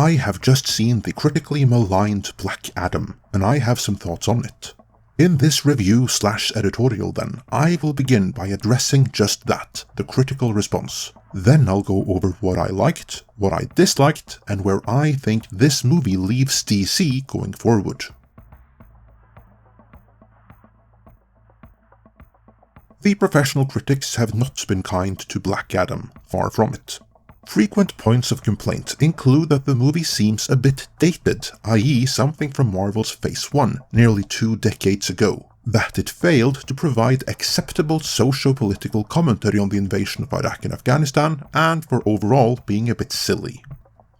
I have just seen the critically maligned Black Adam, and I have some thoughts on it. In this review/editorial then, I will begin by addressing just that, the critical response. Then I'll go over what I liked, what I disliked, and where I think this movie leaves DC going forward. The professional critics have not been kind to Black Adam, far from it. Frequent points of complaint include that the movie seems a bit dated, i.e. something from Marvel's Phase 1, nearly 2 decades ago, that it failed to provide acceptable socio-political commentary on the invasion of Iraq and Afghanistan, and for overall being a bit silly.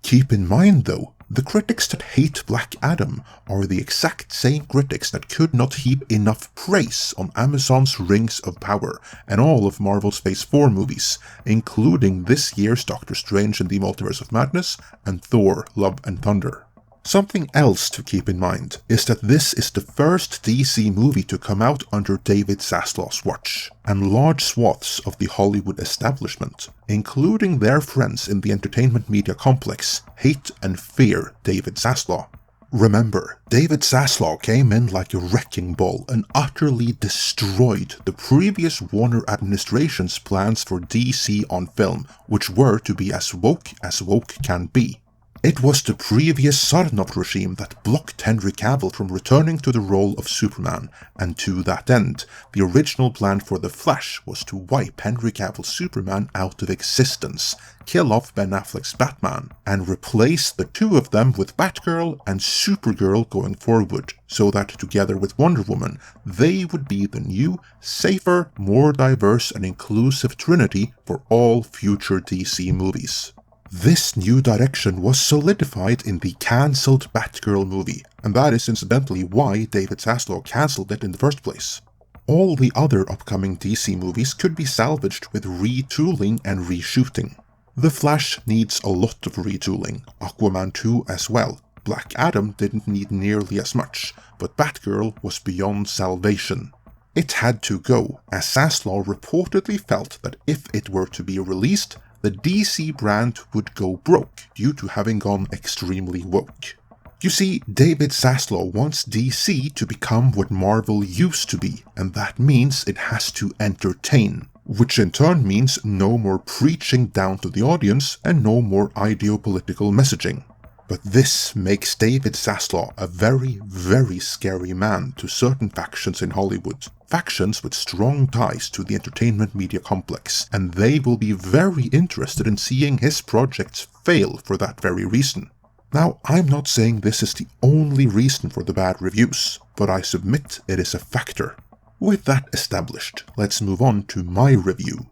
Keep in mind though, the critics that hate Black Adam are the exact same critics that could not heap enough praise on Amazon's Rings of Power and all of Marvel's Phase 4 movies, including this year's Doctor Strange and the Multiverse of Madness and Thor: Love and Thunder. Something else to keep in mind is that this is the first DC movie to come out under David Zaslaw's watch, and large swaths of the Hollywood establishment, including their friends in the entertainment media complex, hate and fear David Zaslaw. Remember, David Zaslaw came in like a wrecking ball and utterly destroyed the previous Warner administration's plans for DC on film, which were to be as woke can be. It was the previous Sarnoff regime that blocked Henry Cavill from returning to the role of Superman, and to that end, the original plan for The Flash was to wipe Henry Cavill's Superman out of existence, kill off Ben Affleck's Batman, and replace the two of them with Batgirl and Supergirl going forward, so that together with Wonder Woman, they would be the new, safer, more diverse and inclusive trinity for all future DC movies. This new direction was solidified in the cancelled Batgirl movie, and that is incidentally why David Zaslaw cancelled it in the first place. All the other upcoming DC movies could be salvaged with retooling and reshooting. The Flash needs a lot of retooling, Aquaman 2 as well. Black Adam didn't need nearly as much, but Batgirl was beyond salvation. It had to go, as Zaslaw reportedly felt that if it were to be released, the DC brand would go broke due to having gone extremely woke. You see, David Zaslaw wants DC to become what Marvel used to be, and that means it has to entertain, which in turn means no more preaching down to the audience and no more ideopolitical messaging. But this makes David Zaslaw a very, very scary man to certain factions in Hollywood. Factions with strong ties to the entertainment media complex, and they will be very interested in seeing his projects fail for that very reason. Now, I'm not saying this is the only reason for the bad reviews, but I submit it is a factor. With that established, let's move on to my review.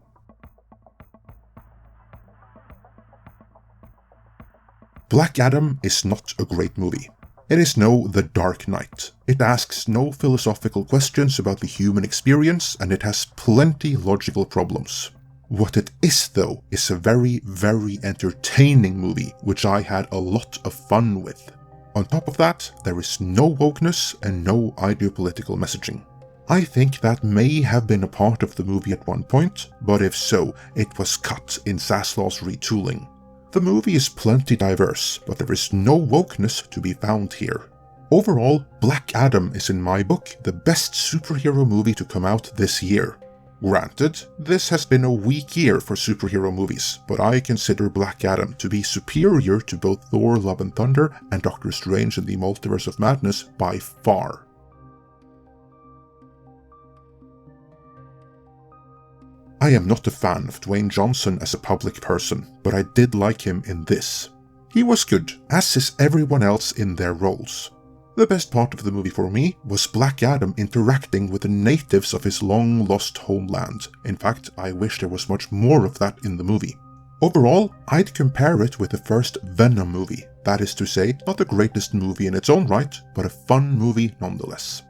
Black Adam is not a great movie. It is no The Dark Knight. It asks no philosophical questions about the human experience, and it has plenty logical problems. What it is though is a very, very entertaining movie, which I had a lot of fun with. On top of that, there is no wokeness and no ideopolitical messaging. I think that may have been a part of the movie at one point, but if so, it was cut in Zaslaw's retooling. The movie is plenty diverse, but there is no wokeness to be found here. Overall, Black Adam is in my book the best superhero movie to come out this year. Granted, this has been a weak year for superhero movies, but I consider Black Adam to be superior to both Thor: Love and Thunder and Doctor Strange and the Multiverse of Madness by far. I am not a fan of Dwayne Johnson as a public person, but I did like him in this. He was good, as is everyone else in their roles. The best part of the movie for me was Black Adam interacting with the natives of his long-lost homeland. In fact, I wish there was much more of that in the movie. Overall, I'd compare it with the first Venom movie. That is to say, not the greatest movie in its own right, but a fun movie nonetheless.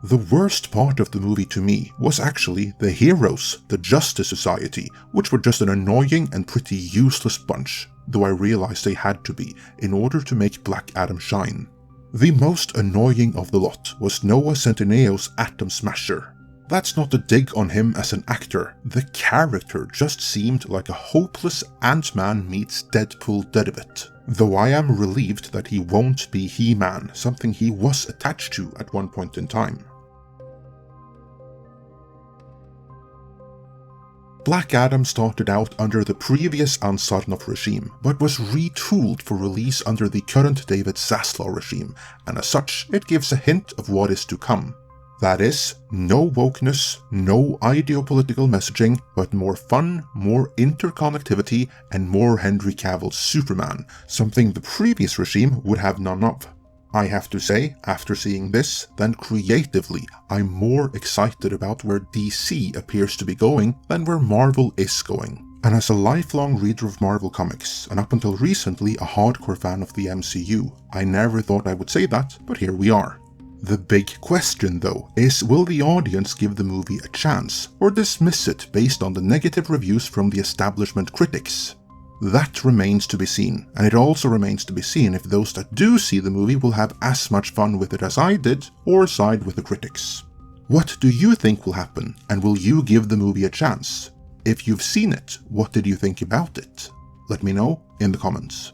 The worst part of the movie to me was actually the heroes, the Justice Society, which were just an annoying and pretty useless bunch, though I realized they had to be, in order to make Black Adam shine. The most annoying of the lot was Noah Centineo's Atom Smasher. That's not a dig on him as an actor, the character just seemed like a hopeless Ant-Man meets Deadpool Deadbit. Though I am relieved that he won't be He-Man, something he was attached to at one point in time. Black Adam started out under the previous Ansarnov regime, but was retooled for release under the current David Zaslav regime, and as such, it gives a hint of what is to come. That is, no wokeness, no ideopolitical messaging, but more fun, more interconnectivity, and more Henry Cavill's Superman, something the previous regime would have none of. I have to say, after seeing this, then creatively, I'm more excited about where DC appears to be going than where Marvel is going. And as a lifelong reader of Marvel comics, and up until recently a hardcore fan of the MCU, I never thought I would say that, but here we are. The big question though is, will the audience give the movie a chance, or dismiss it based on the negative reviews from the establishment critics? That remains to be seen, and it also remains to be seen if those that do see the movie will have as much fun with it as I did, or side with the critics. What do you think will happen, and will you give the movie a chance? If you've seen it, what did you think about it? Let me know in the comments.